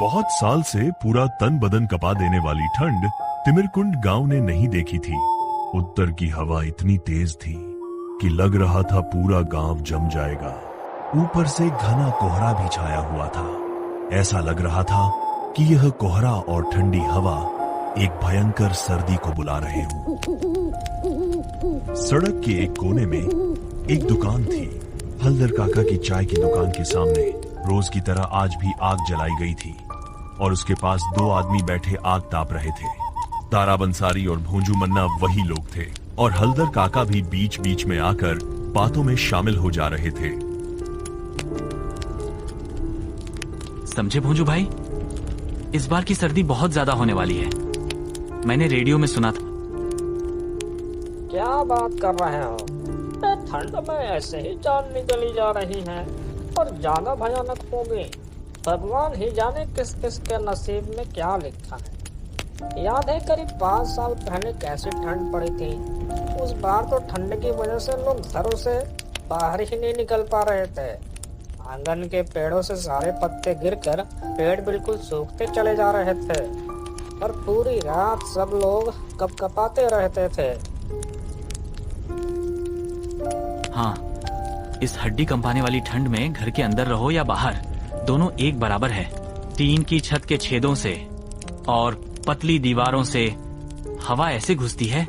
बहुत साल से पूरा तन बदन कपा देने वाली ठंड तिमिरकुंड गांव ने नहीं देखी थी। उत्तर की हवा इतनी तेज थी कि लग रहा था पूरा गांव जम जाएगा। ऊपर से घना कोहरा भी छाया हुआ था। ऐसा लग रहा था कि यह कोहरा और ठंडी हवा एक भयंकर सर्दी को बुला रहे हों। सड़क के एक कोने में एक दुकान थी। हल्दर काका की चाय की दुकान के सामने रोज की तरह आज भी आग जलाई गई थी और उसके पास दो आदमी बैठे आग ताप रहे थे। तारा बंसारी और भोंजू मन्ना वही लोग थे और हल्दर काका भी बीच बीच में आकर बातों में शामिल हो जा रहे थे। समझे भोंजू भाई, इस बार की सर्दी बहुत ज्यादा होने वाली है। मैंने रेडियो में सुना था। क्या बात कर रहे हो? ठंड में ऐसे ही जान निकली जा रही है और ज्यादा भयानक होगी। भगवान ही जाने किस किस के नसीब में क्या लिखा है। याद है करीब 5 साल पहले कैसी ठंड पड़ी थी। उस बार तो ठंड की वजह से लोग घरों से बाहर ही नहीं निकल पा रहे थे। आंगन के पेड़ों से सारे पत्ते गिरकर पेड़ बिल्कुल सूखते चले जा रहे थे और पूरी रात सब लोग कपकपाते रहते थे। हाँ, इस हड्डी कंपाने वाली ठंड में घर के अंदर रहो या बाहर, दोनों एक बराबर है। टीन की छत के छेदों से और पतली दीवारों से हवा ऐसे घुसती है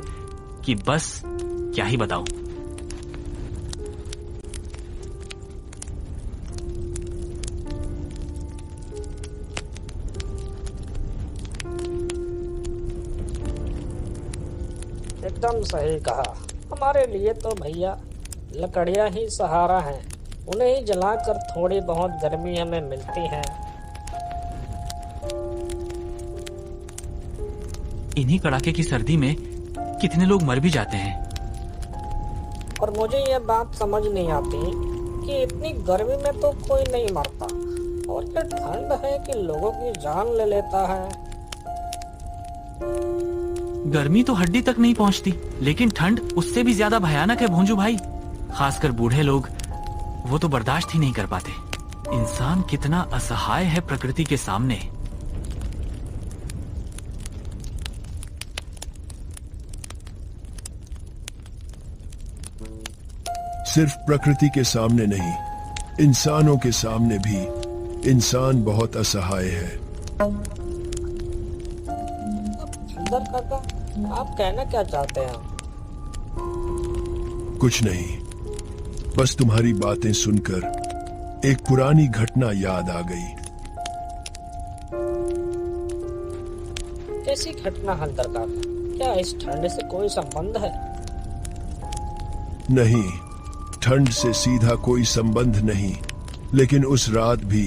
कि बस क्या ही बताऊं। एकदम सही कहा। हमारे लिए तो भैया लकड़ियां ही सहारा हैं। उन्हें ही जलाकर थोड़ी बहुत गर्मी हमें मिलती है। इन्हीं कड़ाके की सर्दी में कितने लोग मर भी जाते हैं। और मुझे यह बात समझ नहीं आती कि इतनी गर्मी में तो कोई नहीं मरता और ये ठंड है कि लोगों की जान ले लेता है। गर्मी तो हड्डी तक नहीं पहुंचती, लेकिन ठंड उससे भी ज्यादा भयानक है भोंजू भाई। खासकर बूढ़े लोग, वो तो बर्दाश्त ही नहीं कर पाते। इंसान कितना असहाय है प्रकृति के सामने। सिर्फ प्रकृति के सामने नहीं, इंसानों के सामने भी इंसान बहुत असहाय है। हल्दर काका, आप कहना क्या चाहते हैं? कुछ नहीं, बस तुम्हारी बातें सुनकर एक पुरानी घटना याद आ गई। कैसी घटना हल्दर काका? क्या इस ठंड से कोई संबंध है? नहीं, ठंड से सीधा कोई संबंध नहीं, लेकिन उस रात भी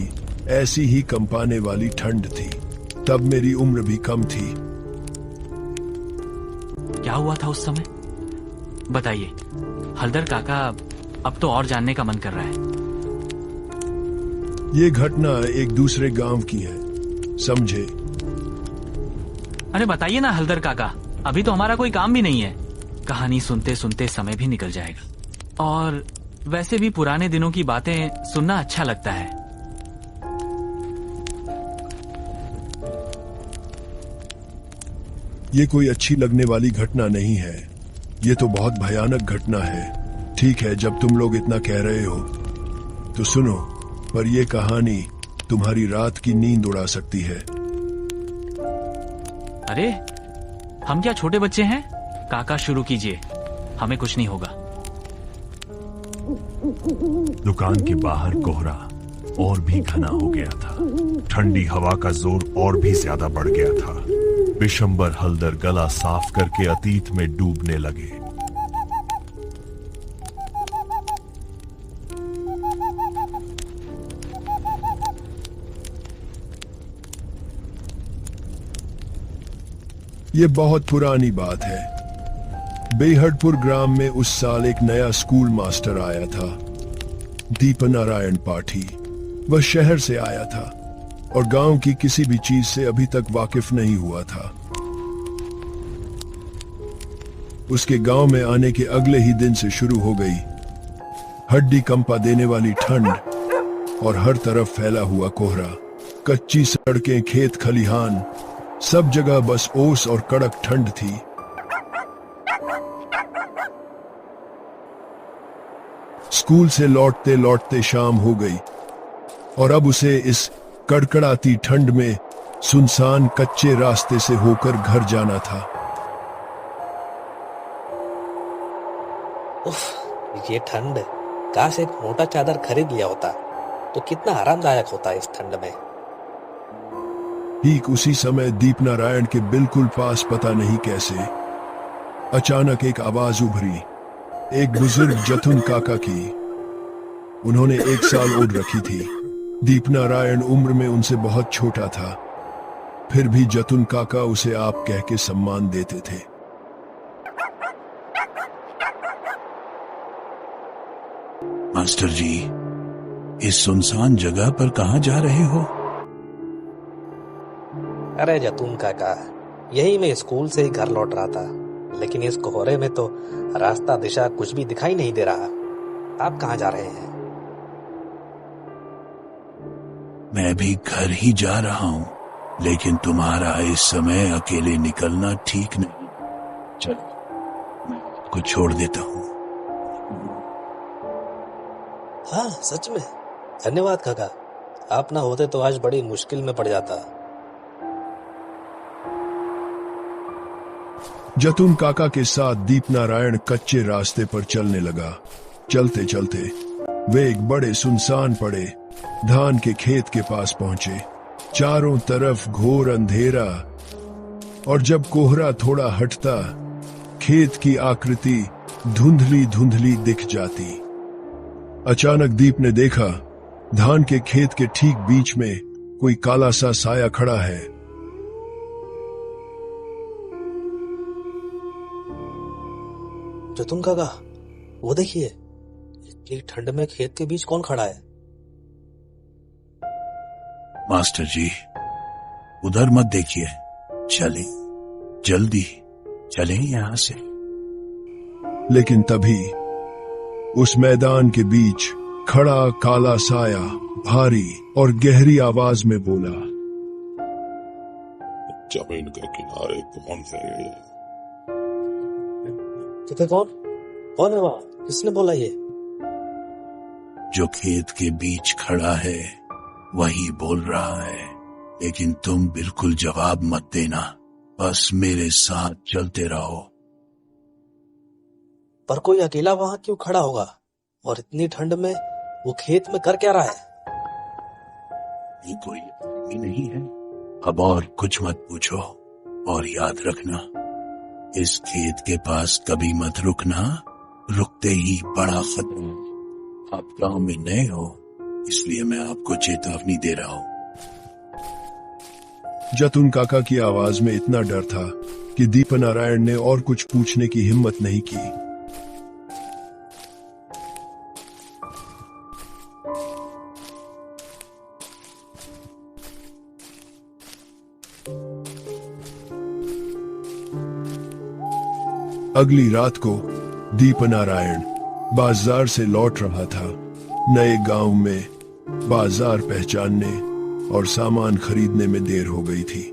ऐसी ही कंपाने वाली ठंड थी। तब मेरी उम्र भी कम थी। क्या हुआ था उस समय, बताइए हल्दर काका। अब तो और जानने का मन कर रहा है। ये घटना एक दूसरे गांव की है, समझे? अरे बताइए ना हल्दर काका, अभी तो हमारा कोई काम भी नहीं है। कहानी सुनते सुनते समय भी निकल जाएगा और वैसे भी पुराने दिनों की बातें सुनना अच्छा लगता है। ये कोई अच्छी लगने वाली घटना नहीं है, ये तो बहुत भयानक घटना है। ठीक है, जब तुम लोग इतना कह रहे हो तो सुनो, पर यह कहानी तुम्हारी रात की नींद उड़ा सकती है। अरे हम क्या छोटे बच्चे हैं? काका शुरू कीजिए, हमें कुछ नहीं होगा। दुकान के बाहर कोहरा और भी घना हो गया था। ठंडी हवा का जोर और भी ज्यादा बढ़ गया था। विशंबर हल्दर गला साफ करके अतीत में डूबने लगे। ये बहुत पुरानी बात है। बेहडपुर ग्राम में उस साल एक नया स्कूल मास्टर आया था, दीपनारायण पाठी। वह शहर से आया था और गांव की किसी भी चीज से अभी तक वाकिफ नहीं हुआ था। उसके गांव में आने के अगले ही दिन से शुरू हो गई हड्डी कंपा देने वाली ठंड और हर तरफ फैला हुआ कोहरा। कच्ची सड़कें, खेत खलिहान, सब जगह बस ओस और कड़क ठंड थी। स्कूल से लौटते लौटते शाम हो गई और अब उसे इस कड़कड़ाती ठंड में सुनसान कच्चे रास्ते से होकर घर जाना था। उफ, ये ठंड, काश एक मोटा चादर खरीद लिया होता तो कितना आरामदायक होता इस ठंड में। ठीक उसी समय दीपनारायण के बिल्कुल पास पता नहीं कैसे अचानक एक आवाज उभरी, एक बुजुर्ग जतुन काका की। उन्होंने 1 साल ओढ़ रखी थी। दीपनारायण उम्र में उनसे बहुत छोटा था, फिर भी जतुन काका उसे आप कह के सम्मान देते थे। मास्टर जी, इस सुनसान जगह पर कहाँ जा रहे हो? अरे जतून काका, यही मैं स्कूल से ही घर लौट रहा था, लेकिन इस कोहरे में तो रास्ता दिशा कुछ भी दिखाई नहीं दे रहा। आप कहाँ जा रहे हैं? मैं भी घर ही जा रहा हूँ, लेकिन तुम्हारा इस समय अकेले निकलना ठीक नहीं। चलो, मैं आपको छोड़ देता हूँ। हाँ, सच में धन्यवाद काका, आप ना होते तो आज बड़ी मुश्किल में पड़ जाता। जतुन काका के साथ दीपनारायण कच्चे रास्ते पर चलने लगा। चलते चलते वे एक बड़े सुनसान पड़े धान के खेत के पास पहुंचे। चारों तरफ घोर अंधेरा, और जब कोहरा थोड़ा हटता, खेत की आकृति धुंधली धुंधली दिख जाती। अचानक दीप ने देखा, धान के खेत के ठीक बीच में कोई काला सा साया खड़ा है। जतुन काका, वो देखिए, इतनी ठंड में खेत के बीच कौन खड़ा है? मास्टर जी, उधर मत देखिए, चले, जल्दी चलें यहाँ से। लेकिन तभी उस मैदान के बीच खड़ा काला साया भारी और गहरी आवाज में बोला, जमीन के किनारे कौन है? कितने कौन है वहां? किसने बोला ये? जो खेत के बीच खड़ा है वही बोल रहा है, लेकिन तुम बिल्कुल जवाब मत देना, बस मेरे साथ चलते रहो। पर कोई अकेला वहां क्यों खड़ा होगा? और इतनी ठंड में वो खेत में कर क्या रहा है? ये कोई आदमी नहीं है। अब और कुछ मत पूछो, और याद रखना, इस खेत के पास कभी मत रुकना, रुकते ही बड़ा खतरा। आप गांव में नए हो, इसलिए मैं आपको चेतावनी दे रहा हूं। जतुन काका की आवाज में इतना डर था कि दीपनारायण ने और कुछ पूछने की हिम्मत नहीं की। अगली रात को दीपनारायण बाजार से लौट रहा था। नए गांव में बाजार पहचानने और सामान खरीदने में देर हो गई थी।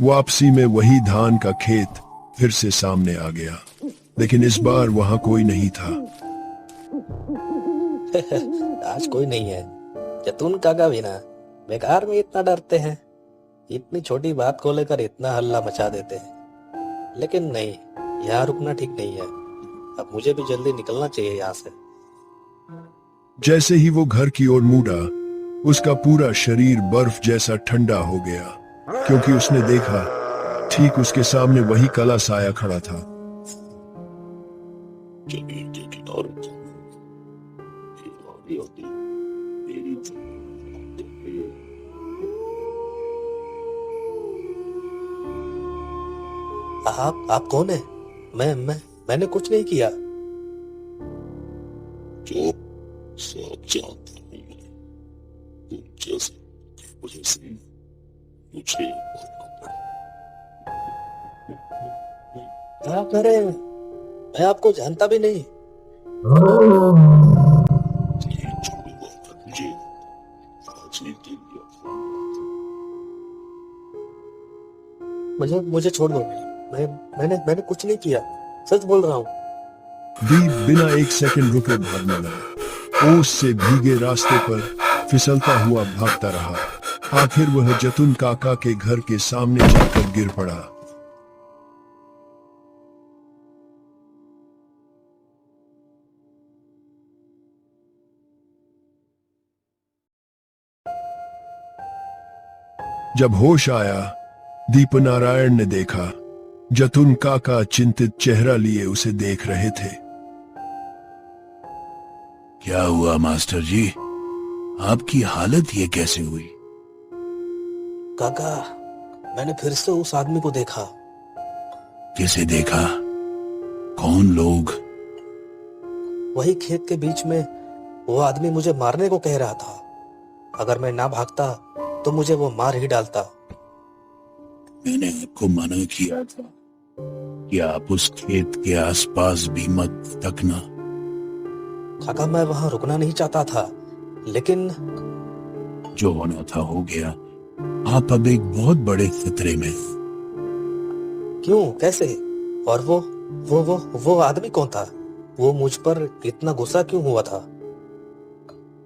वापसी में वही धान का खेत फिर से सामने आ गया, लेकिन इस बार वहां कोई नहीं था। आज कोई नहीं है। जतून काका भी ना बेकार में इतना डरते हैं, इतनी छोटी बात को लेकर इतना हल्ला मचा देते हैं। लेकिन नहीं, यहाँ रुकना ठीक नहीं है। अब मुझे भी जल्दी निकलना चाहिए यहाँ से। जैसे ही वो घर की ओर मुड़ा, उसका पूरा शरीर बर्फ जैसा ठंडा हो गया, क्योंकि उसने देखा ठीक उसके सामने वही काला साया खड़ा था। जमीन के किनारे आप कौन है? मैंने कुछ नहीं किया। चुप, सब जानता हूँ मैं। तुम जैसे वजह से मुझे क्या करे? मैं आपको जानता भी नहीं। ये छोड़ूंगा मत मुझे, फांसी दे दिया। मुझे छोड़ दो। मैंने कुछ नहीं किया, सच बोल रहा हूँ। दीप बिना एक सेकंड रुके भागने लगा। ओस से भीगे रास्ते पर फिसलता हुआ भागता रहा। आखिर वह जतुन काका के घर के सामने जाकर गिर पड़ा। जब होश आया, दीपनारायण ने देखा जतुन काका चिंतित चेहरा लिए उसे देख रहे थे। क्या हुआ मास्टर जी, आपकी हालत ये कैसे हुई? काका, मैंने फिर से उस आदमी को देखा। किसे देखा? कौन लोग? वही खेत के बीच में वो आदमी मुझे मारने को कह रहा था। अगर मैं ना भागता तो मुझे वो मार ही डालता। मैंने आपको मना किया था कि आप उस खेत के आसपास भी मत भटकना। काका, मैं वहां रुकना नहीं चाहता था, लेकिन जो होना था हो गया। आप अब एक बहुत बड़े खतरे में। क्यों, कैसे? और वो आदमी कौन था? वो मुझ पर इतना गुस्सा क्यों हुआ था?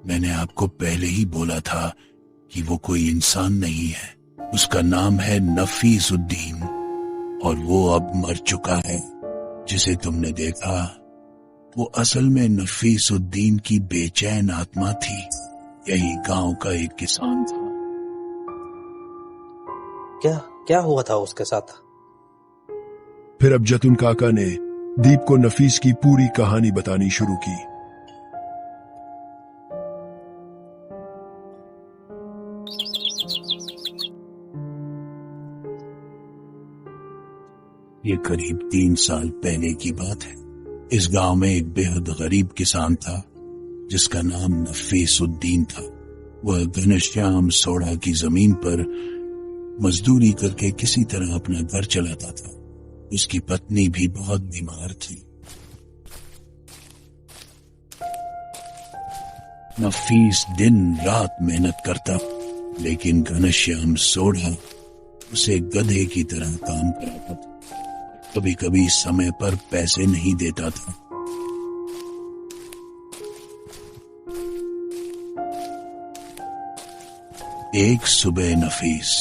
मैंने आपको पहले ही बोला था कि वो कोई इंसान नहीं है। उसका नाम है नफीसुद्दीन और वो अब मर चुका है। जिसे तुमने देखा वो असल में नफीसुद्दीन की बेचैन आत्मा थी। यही गांव का एक किसान था। क्या हुआ था उसके साथ? फिर अब जतुन काका ने दीप को नफीस की पूरी कहानी बतानी शुरू की। ये करीब 3 साल पहले की बात है। इस गांव में एक बेहद गरीब किसान था जिसका नाम नफीसुद्दीन था। वह घनश्याम सोढ़ा की जमीन पर मजदूरी करके किसी तरह अपना घर चलाता था। उसकी पत्नी भी बहुत बीमार थी। नफीस दिन रात मेहनत करता, लेकिन घनश्याम सोढ़ा उसे गधे की तरह काम कराता था। कभी कभी समय पर पैसे नहीं देता था। एक सुबह नफीस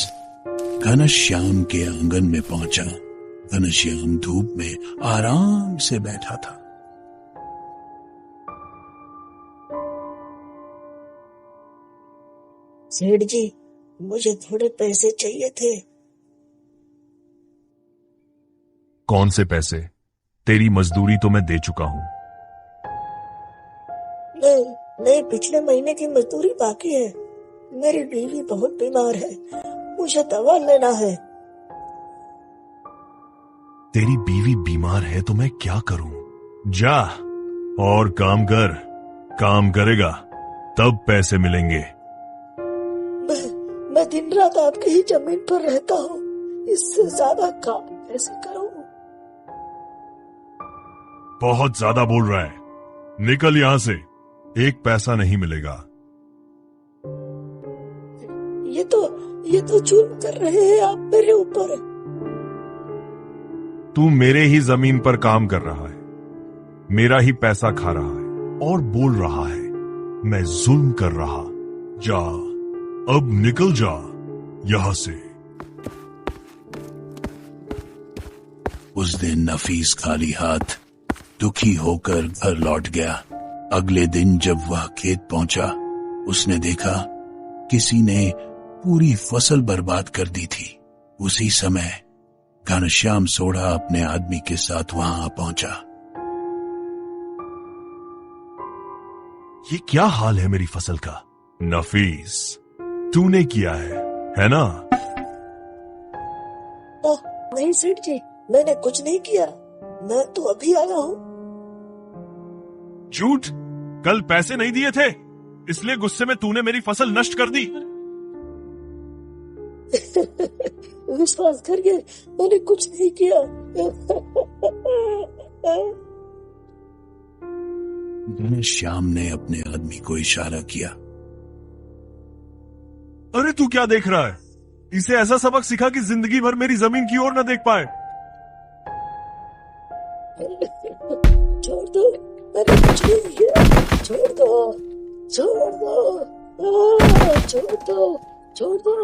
घनश्याम के आंगन में पहुंचा। घनश्याम धूप में आराम से बैठा था। सेठ जी, मुझे थोड़े पैसे चाहिए थे। कौन से पैसे? तेरी मजदूरी तो मैं दे चुका हूं। नहीं, पिछले महीने की मजदूरी बाकी है। मेरी बीवी बहुत बीमार है, मुझे दवा लेना है। तेरी बीवी बीमार है तो मैं क्या करूं? जा और काम कर। काम करेगा तब पैसे मिलेंगे। मैं दिन रात आपकी ही जमीन पर रहता हूँ, इससे ज्यादा काम कैसे करूँ? बहुत ज्यादा बोल रहा है, निकल यहां से। एक पैसा नहीं मिलेगा। ये तो जुल्म कर रहे हैं आप मेरे ऊपर। तू मेरे ही जमीन पर काम कर रहा है, मेरा ही पैसा खा रहा है और बोल रहा है मैं जुल्म कर रहा। जा, अब निकल जा यहां से। उस दिन नफीस खाली हाथ दुखी होकर घर लौट गया। अगले दिन जब वह खेत पहुंचा, उसने देखा किसी ने पूरी फसल बर्बाद कर दी थी। उसी समय घनश्याम सोढ़ा अपने आदमी के साथ वहां पहुंचा। ये क्या हाल है मेरी फसल का? नफीस, तूने किया है ना? नहीं सेठ जी, मैंने कुछ नहीं किया। मैं तो अभी आया हूँ। झूठ! कल पैसे नहीं दिए थे, इसलिए गुस्से में तूने मेरी फसल नष्ट कर दी। विश्वास करिए, मैंने कुछ नहीं किया। श्याम ने अपने आदमी को इशारा किया। अरे तू क्या देख रहा है? इसे ऐसा सबक सिखा कि जिंदगी भर मेरी जमीन की ओर न देख पाए। छोड़ दो, मैंने कुछ नहीं किया। छोड़ दो, छोड़ दो, छोड़ दो, छोड़ दो।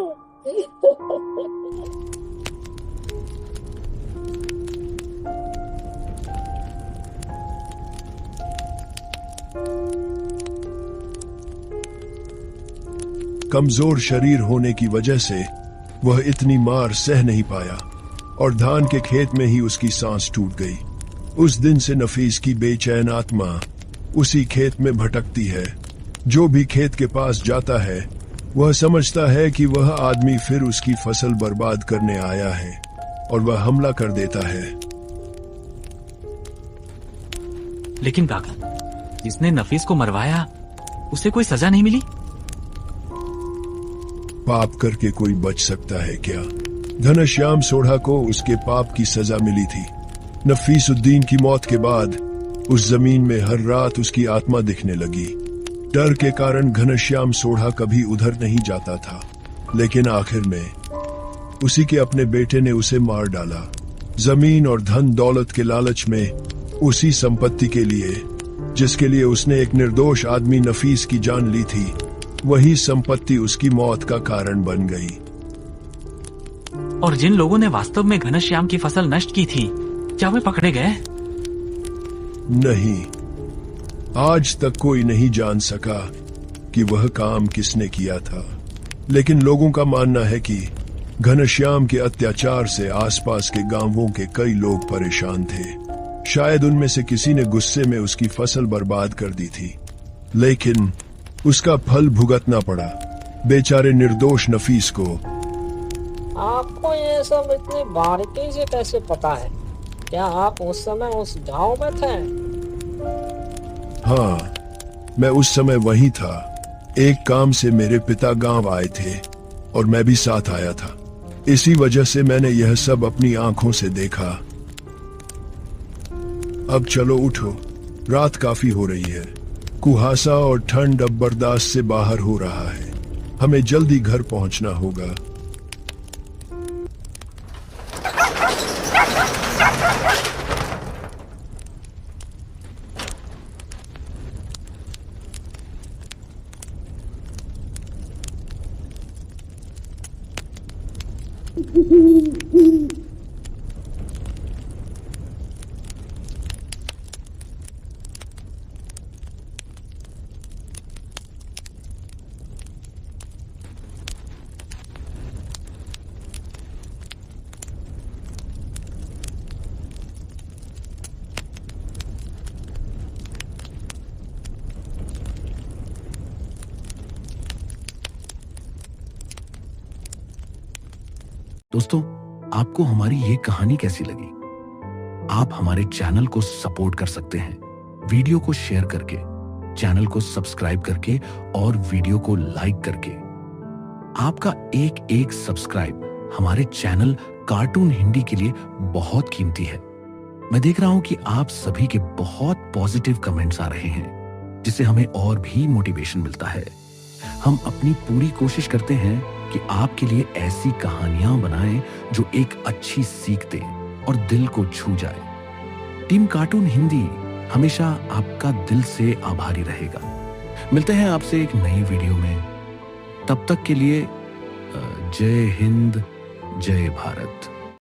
कमजोर शरीर होने की वजह से वह इतनी मार सह नहीं पाया और धान के खेत में ही उसकी सांस टूट गई। उस दिन से नफीस की बेचैन आत्मा उसी खेत में भटकती है। जो भी खेत के पास जाता है वह समझता है कि वह आदमी फिर उसकी फसल बर्बाद करने आया है और वह हमला कर देता है। लेकिन काका, जिसने नफीस को मरवाया उसे कोई सजा नहीं मिली? पाप करके कोई बच सकता है क्या? घनश्याम सोढ़ा को उसके पाप की सजा मिली थी। नफीसुद्दीन की मौत के बाद उस जमीन में हर रात उसकी आत्मा दिखने लगी। डर के कारण घनश्याम सोढ़ा कभी उधर नहीं जाता था, लेकिन आखिर में उसी के अपने बेटे ने उसे मार डाला। जमीन और धन दौलत के लालच में, उसी संपत्ति के लिए जिसके लिए उसने एक निर्दोष आदमी नफीस की जान ली थी, वही संपत्ति उसकी मौत का कारण बन गई। और जिन लोगों ने वास्तव में घनश्याम की फसल नष्ट की थी, क्या वे पकड़े गए? नहीं, आज तक कोई नहीं जान सका कि वह काम किसने किया था। लेकिन लोगों का मानना है कि घनश्याम के अत्याचार से आसपास के गांवों के कई लोग परेशान थे। शायद उनमें से किसी ने गुस्से में उसकी फसल बर्बाद कर दी थी, लेकिन उसका फल भुगतना पड़ा बेचारे निर्दोष नफीस को। आपको ये सब इतनी बारीकी से कैसे पता है? क्या आप उस समय उस गांव में थे? हाँ, मैं उस समय वहीं था। एक काम से मेरे पिता गांव आए थे और मैं भी साथ आया था। इसी वजह से मैंने यह सब अपनी आंखों से देखा। अब चलो उठो, रात काफी हो रही है। कुहासा और ठंड अब बर्दाश्त से बाहर हो रहा है। हमें जल्दी घर पहुंचना होगा। दोस्तों, आपको हमारी ये कहानी कैसी लगी? आप हमारे चैनल को सपोर्ट कर सकते हैं वीडियो को शेयर करके, चैनल को सब्सक्राइब करके और वीडियो को लाइक करके। आपका एक एक सब्सक्राइब हमारे चैनल कार्टून हिंदी के लिए बहुत कीमती है। मैं देख रहा हूं कि आप सभी के बहुत पॉजिटिव कमेंट्स आ रहे हैं, जिससे हमें और भी मोटिवेशन मिलता है। हम अपनी पूरी कोशिश करते हैं कि आपके लिए ऐसी कहानियां बनाएं जो एक अच्छी सीख दे और दिल को छू जाए। टीम कार्टून हिंदी हमेशा आपका दिल से आभारी रहेगा। मिलते हैं आपसे एक नई वीडियो में। तब तक के लिए जय हिंद, जय भारत।